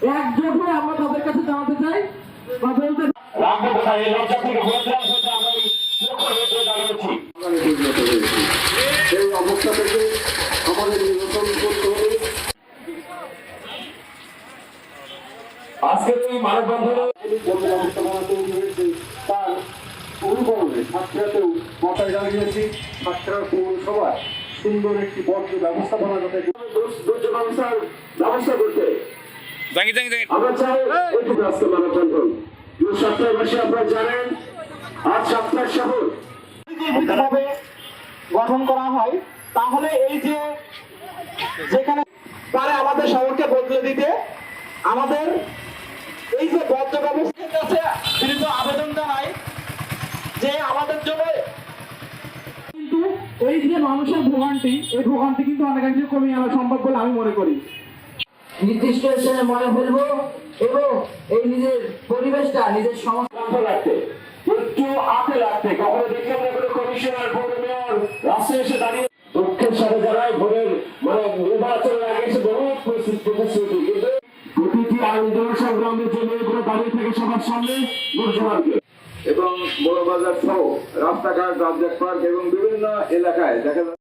একজোট হয়ে আমরা তাদের কাছে জানাতে চাই বা বলতে সেই অবস্থা থেকে আমাদের নির্বাচন করতে হবে। আজকের এই মানববন্ধনে ব্যবস্থা বানাতে হয়েছে তার অনুকরণে সাতক্ষীরাতেও মাথায় দাঁড়িয়েছি। সাতক্ষীরার পৌরসভায় সুন্দর একটি বর্জ্য ব্যবস্থাপনা যাতে দুর্যোগ ব্যবস্থার ব্যবস্থা করতে আমরা চাই একটু আজকে মানববন্ধন সপ্তাহে মাসে আপনারা জানেন আজ সপ্তাহ শহর ভাবে গঠন করা হয়, তাহলে এই যে যেখানে পারে আমাদের শহরকে বদলে দিতে আমাদের এই যে বর্জ্য ব্যবস্থার কাছে বিরুদ্ধ আবেদন জানাই যে আমাদের জন্য কিন্তু এই যে মানুষের ভোগান্তি, এই ভোগান্তি কিন্তু অনেকাংশে কমিয়ে আনা সম্ভব বলে আমি মনে করি। নির্দিষ্ট স্থানে মনে ফেলবো এবং এই নিজের পরিবেশটা নিজের সমস্যা রাখতে একটু হাতে রাখতে কখনো দেখলাম না কোনো কমিশনার পৌর মেয়র রাস্তায় এসে দাঁড়িয়ে দুঃখের সাথে যারাই ভোরের নির্বাচনের আগে এসে বহুত প্রতিশ্রুতি কিন্তু প্রতিটি আন্দোলন সংগ্রামের জন্য এগুলো দাঁড়িয়ে থেকে সবার সামনে মুসলমানকে এবং বড় বাজার সহ রাস্তাঘাট রাজ্জাক পার্ক এবং বিভিন্ন এলাকায় দেখা